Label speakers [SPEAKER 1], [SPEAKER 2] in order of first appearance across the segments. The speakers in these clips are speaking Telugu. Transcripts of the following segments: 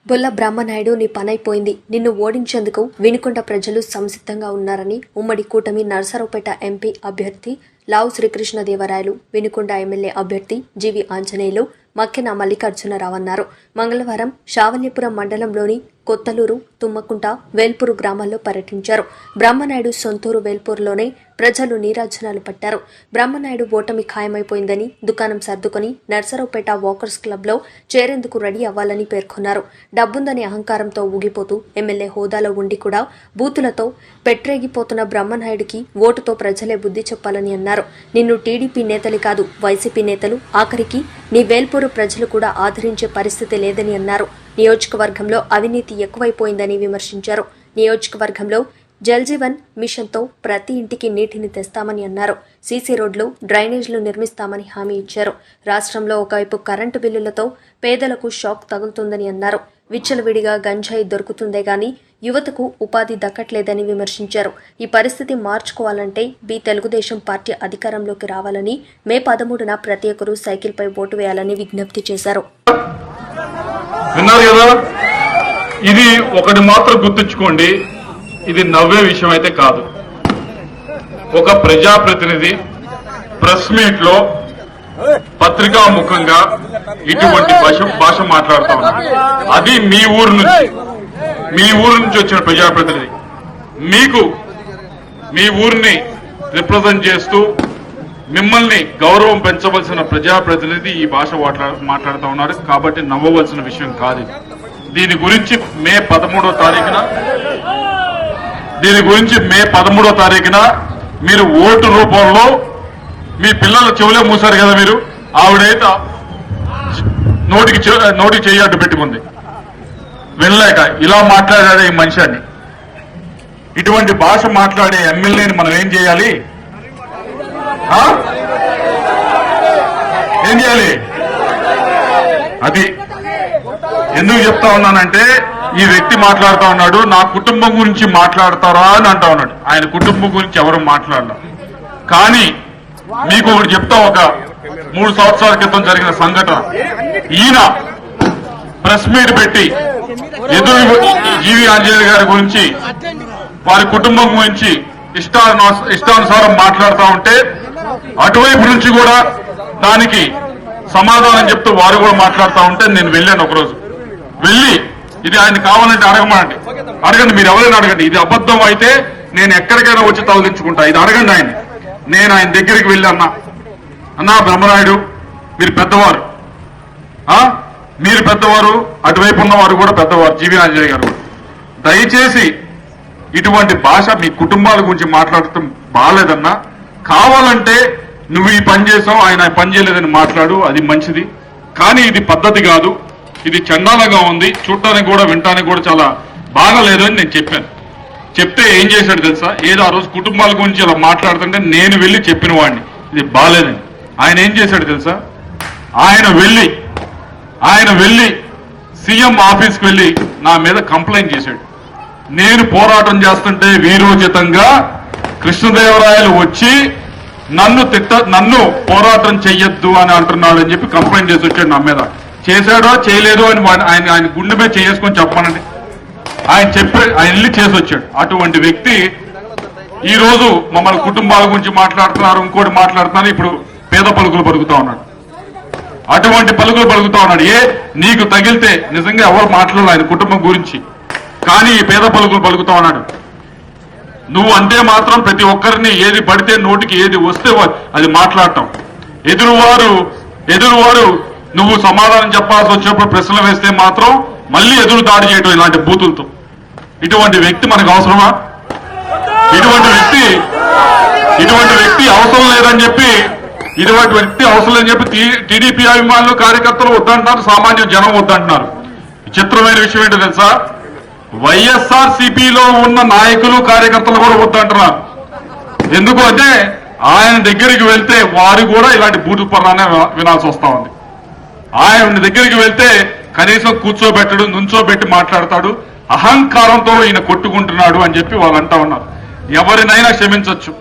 [SPEAKER 1] బొల్ల బ్రహ్మనాయుడు నీ పనైపోయింది. నిన్ను ఓడించేందుకు వినుకొండ ప్రజలు సంసిద్ధంగా ఉన్నారని ఉమ్మడి కూటమి నర్సరావుపేట ఎంపీ అభ్యర్థి లావు శ్రీకృష్ణదేవరాయలు, వినుకొండ ఎమ్మెల్యే అభ్యర్థి జీవి ఆంజనేయులు, మక్కెన మల్లికార్జునరావు అన్నారు. మంగళవారం శావల్యపురం మండలంలోని కొత్తలూరు, తుమ్మకుంట, వేల్పూరు గ్రామాల్లో పర్యటించారు. బ్రహ్మనాయుడు సొంతూరు వేల్పూరులోనే ప్రజలు నీరాజనాలు పట్టారు. బ్రహ్మనాయుడు ఓటమి ఖాయమైపోయిందని, దుకాణం సర్దుకొని నర్సరావుపేట వాకర్స్ క్లబ్లో చేరేందుకు రెడీ అవ్వాలని పేర్కొన్నారు. డబ్బుందనే అహంకారంతో ఊగిపోతూ ఎమ్మెల్యే హోదాలో ఉండి కూడా బూతులతో పెట్టరేగిపోతున్న బ్రహ్మనాయుడికి ఓటుతో ప్రజలే బుద్ధి చెప్పాలని అన్నారు. నిన్ను టీడీపీ నేతలు కాదు, వైసీపీ నేతలు, ఆఖరికి నీ వేల్పూరు ప్రజలు కూడా ఆదరించే పరిస్థితి లేదని అన్నారు. నియోజకవర్గంలో అవినీతి ఎక్కువైపోయిందని విమర్శించారు. నియోజకవర్గంలో జల్ జీవన్ మిషన్తో ప్రతి ఇంటికి నీటిని తెస్తామని అన్నారు. సీసీ రోడ్లు, డ్రైనేజ్లు నిర్మిస్తామని హామీ ఇచ్చారు. రాష్ట్రంలో ఒకవైపు కరెంటు బిల్లులతో పేదలకు షాక్ తగులుతుందని అన్నారు. విచ్చలవిడిగా గంజాయి దొరుకుతుందే గాని యువతకు ఉపాధి దక్కట్లేదని విమర్శించారు. ఈ పరిస్థితి మార్చుకోవాలంటే తెలుగుదేశం పార్టీ అధికారంలోకి రావాలని, మే 13న ప్రతి ఒక్కరూ సైకిల్పై ఓటు వేయాలని విజ్ఞప్తి చేశారు.
[SPEAKER 2] విన్నారు కదా, ఇది ఒకటి మాత్రం గుర్తుంచుకోండి, ఇది నవ్వే విషయం అయితే కాదు. ఒక ప్రజాప్రతినిధి ప్రెస్ మీట్ లో పత్రికా ముఖంగా ఇటువంటి భాష మాట్లాడుతా ఉన్నారు. అది మీ ఊరు నుంచి వచ్చిన ప్రజాప్రతినిధి. మీకు మీ ఊరిని రిప్రజెంట్ చేస్తూ మిమ్మల్ని గౌరవం పెంచవలసిన ప్రజాప్రతినిధి ఈ భాష మాట్లాడుతూ ఉన్నారు. కాబట్టి నవ్వవలసిన విషయం కాదు. దీని గురించి మే 13వ తారీఖున మీరు ఓటు రూపంలో మీ పిల్లల చెవులే మూసారు కదా. మీరు ఆవిడైతే నోటికి చెయ్యి అడ్డు పెట్టుకుంది, వెళ్ళలేక ఇలా మాట్లాడాడే ఈ మనిషిని. ఇటువంటి భాష మాట్లాడే ఎమ్మెల్యేని మనం ఏం చేయాలి? ఏం చేయాలి? అది ఎందుకు చెప్తా ఉన్నానంటే, ఈ వ్యక్తి మాట్లాడుతూ ఉన్నాడు, నా కుటుంబం గురించి మాట్లాడతారా అని అంటా ఉన్నాడు. ఆయన కుటుంబం గురించి ఎవరు మాట్లాడరు. కానీ మీకు ఒకటి చెప్తా, ఒక 3 సంవత్సరాల క్రితం జరిగిన సంఘటన. ఈయన ప్రెస్ మీట్ పెట్టి జీవి ఆంజనేయ గారి గురించి, వారి కుటుంబం గురించి ఇష్టానుసారం మాట్లాడుతూ ఉంటే, అటువైపు నుంచి కూడా దానికి సమాధానం చెప్తూ వారు కూడా మాట్లాడుతూ ఉంటే నేను వెళ్ళాను. ఒకరోజు వెళ్ళి, ఇది ఆయన కావాలంటే అడగండి, మీరు ఎవరైనా అడగండి. ఇది అబద్ధం అయితే నేను ఎక్కడికైనా వచ్చి తవలించుకుంటా. ఇది అడగండి ఆయన. నేను ఆయన దగ్గరికి వెళ్ళి అన్నా బ్రహ్మనాయుడు, మీరు పెద్దవారు, అటువైపు ఉన్నవారు కూడా పెద్దవారు, జీవి ఆంజనేయ గారు. దయచేసి ఇటువంటి భాష మీ కుటుంబాల గురించి మాట్లాడటం బాగాలేదన్నా. కావాలంటే నువ్వు ఈ పని చేసావు, ఆయన పని చేయలేదని మాట్లాడు, అది మంచిది. కానీ ఇది పద్ధతి కాదు, ఇది చండాలంగా ఉంది, చూడటానికి కూడా వినటానికి కూడా చాలా బాగాలేదు అని నేను చెప్పాను. చెప్తే ఏం చేశాడు తెలుసా? ఏదో ఆ రోజు కుటుంబాల గురించి ఇలా మాట్లాడుతుంటే నేను వెళ్ళి చెప్పిన వాడిని ఇది బాగాలేదని. ఆయన ఏం చేశాడు తెలుసా? ఆయన వెళ్ళి సీఎం ఆఫీస్కి వెళ్ళి నా మీద కంప్లైంట్ చేశాడు. నేను పోరాటం చేస్తుంటే వీరోచితంగా కృష్ణదేవరాయలు వచ్చి నన్ను పోరాటం చెయ్యొద్దు అని అంటున్నాడు అని చెప్పి కంప్లైంట్ చేసి వచ్చాడు నా మీద. చేశాడో చేయలేదో అని ఆయన గుండె మీద చేసుకొని చెప్పానండి. ఆయన వెళ్ళి చేసి వచ్చాడు. అటువంటి వ్యక్తి ఈ రోజు మమ్మల్ని కుటుంబాల గురించి మాట్లాడుతున్నారు, ఇంకోటి మాట్లాడుతున్నారు, ఇప్పుడు పేద పలుకులు పలుకుతా ఉన్నాడు. అటువంటి పలుకులు పలుకుతా ఉన్నాడు. నీకు తగిలితే నిజంగా ఎవరు మాట్లాడాలి ఆయన కుటుంబం గురించి, కానీ ఈ పేద పలుకులు పలుకుతా ఉన్నాడు. నువ్వు అంటే మాత్రం ప్రతి ఒక్కరిని ఏది పడితే నోటికి ఏది వస్తే అది మాట్లాడటం. ఎదురువారు నువ్వు సమాధానం చెప్పాల్సి వచ్చినప్పుడు ప్రశ్నలు వేస్తే మాత్రం మళ్ళీ ఎదురు దాడి చేయడం ఇలాంటి బూతులతో. ఇటువంటి వ్యక్తి మనకు అవసరమా? ఇటువంటి వ్యక్తి అవసరం లేదని చెప్పి టీడీపీ అభిమానులు, కార్యకర్తలు వద్దంటున్నారు, సామాన్య జనం వద్దంటున్నారు. విచిత్రమైన విషయం ఏంటో తెలుసా? వైఎస్ఆర్సీపీలో ఉన్న నాయకులు, కార్యకర్తలు కూడా వద్దంటున్నారు. ఎందుకు అంటే ఆయన దగ్గరికి వెళ్తే వారు కూడా ఇలాంటి బూటు పర్రానే వినాల్సి వస్తా ఉంది. ఆయన దగ్గరికి వెళ్తే కనీసం కూర్చోబెట్టడు, నుంచోబెట్టి మాట్లాడతాడు. అహంకారంతో ఈయన కొట్టుకుంటున్నాడు అని చెప్పి వాళ్ళు అంటా ఉన్నారు. ఎవరినైనా క్షమించొచ్చు.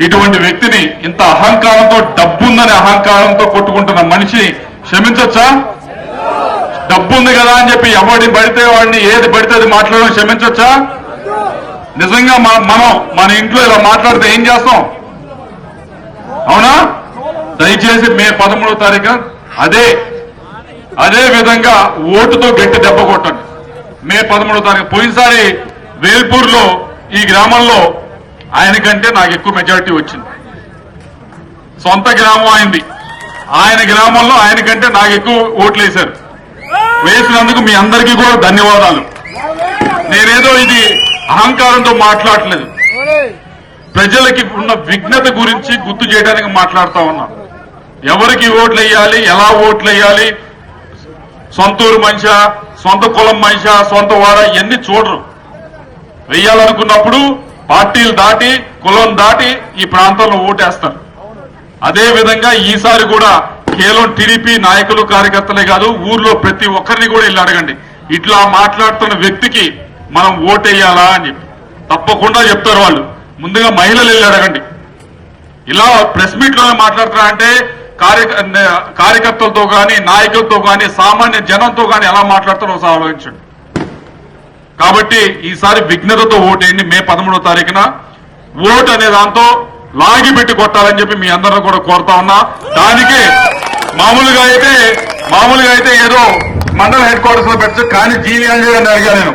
[SPEAKER 2] ఇటువంటి వ్యక్తిని, ఇంత అహంకారంతో, డబ్బుందని అహంకారంతో కొట్టుకుంటున్న మనిషిని క్షమించొచ్చా? ఉంది కదా అని చెప్పి ఎవరిని పడితే వాడిని ఏది పడితే అది మాట్లాడడం క్షమించొచ్చా? నిజంగా మనం మన ఇంట్లో ఇలా మాట్లాడితే ఏం చేస్తాం? అవునా? దయచేసి మే 13వ తారీఖు అదే విధంగా ఓటుతో గట్టి దెబ్బ కొట్టండి. మే 13వ తారీఖు పోయినసారి వేల్పూర్లో ఈ గ్రామంలో ఆయనకంటే నాకు ఎక్కువ మెజారిటీ వచ్చింది. సొంత గ్రామం ఆయనది. ఆయన గ్రామంలో ఆయనకంటే నాకు ఎక్కువ ఓట్లు వేశారు. వేసినందుకు మీ అందరికీ కూడా ధన్యవాదాలు. నేనేదో ఇది అహంకారంతో మాట్లాడలేదు, ప్రజలకి ఉన్న విఘ్నత గురించి గుర్తు చేయడానికి మాట్లాడుతా ఉన్నా. ఎవరికి ఓట్లు వేయాలి, ఎలా ఓట్లు వేయాలి, సొంతూరు మనిషా, సొంత కులం మనిషా, సొంత వాడ ఇవన్నీ చూడరు. వేయాలనుకున్నప్పుడు పార్టీలు దాటి కులం దాటి ఈ ప్రాంతంలో ఓటేస్తారు. అదే విధంగా ఈసారి కూడా కేవలం టీడీపీ నాయకులు కార్యకర్తలే కాదు, ఊర్లో ప్రతి ఒక్కరిని కూడా వెళ్ళి అడగండి, ఇట్లా మాట్లాడుతున్న వ్యక్తికి మనం ఓటేయాలా అని చెప్పి. తప్పకుండా చెప్తారు వాళ్ళు. ముందుగా మహిళలు వెళ్ళి అడగండి. ఇలా ప్రెస్ మీట్ లోనే మాట్లాడుతున్నా అంటే కార్యకర్తలతో కానీ నాయకులతో కానీ సామాన్య జనంతో కానీ ఎలా మాట్లాడతారో ఒకసారి ఆలోచించండి. కాబట్టి ఈసారి విఘ్నతతో ఓటేయండి. మే 13వ తారీఖున ఓటు అనే దాంతో లాగి పెట్టి కొట్టాలని చెప్పి మీ అందరూ కూడా కోరుతా ఉన్నా. దానికి మామూలుగా అయితే ఏదో మండల హెడ్ క్వార్టర్స్ లో పెట్టచ్చు, కానీ జీవి అంజయ్యని అడిగా నేను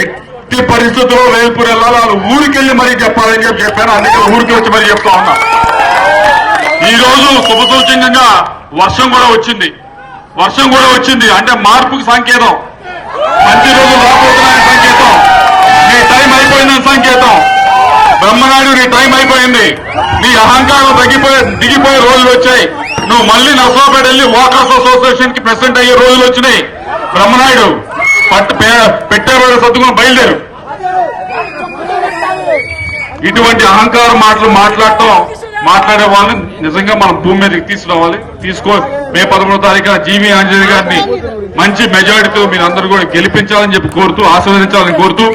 [SPEAKER 2] ఎట్టి పరిస్థితుల్లో వేల్పూర్ వెళ్ళాలి, వాళ్ళు ఊరికెళ్ళి మరీ చెప్పాలని చెప్పి చెప్పాను. అందుకే ఊరికి వచ్చి మరీ చెప్తా ఉన్నా. ఈ రోజు శుభసూచకంగా వర్షం కూడా వచ్చింది అంటే మార్పుకి సంకేతం, మంచి రోజులు రాబోతున్నాయని సంకేతం, నీ టైం అయిపోయిందని సంకేతం. బ్రహ్మనాయుడు నీ టైం అయిపోయింది, నీ అహంకారం దిగిపోయే రోజులు వచ్చాయి. నువ్వు మళ్ళీ నర్సాపేట వెళ్ళి వాకర్స్ అసోసియేషన్ కి ప్రెసిడెంట్ అయ్యే రోజులు వచ్చినాయి. బ్రహ్మనాయుడు పెట్టేవాడు సర్దుకుని బయలుదేరు. ఇటువంటి అహంకార మాటలు మాట్లాడే వాళ్ళని నిజంగా మనం భూమి మీదకి తీసుకురావాలి. మే 13వ తారీఖున జీవి ఆంజనేయ గారిని మంచి మెజారిటీతో మీరందరూ కూడా గెలిపించాలని చెప్పి కోరుతూ, ఆశీర్వదించాలని కోరుతూ,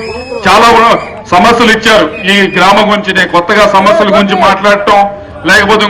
[SPEAKER 2] చాలా సమస్యలు ఇచ్చారు ఈ గ్రామం గురించి. నేను కొత్తగా సమస్యల గురించి మాట్లాడటం లేకపోతే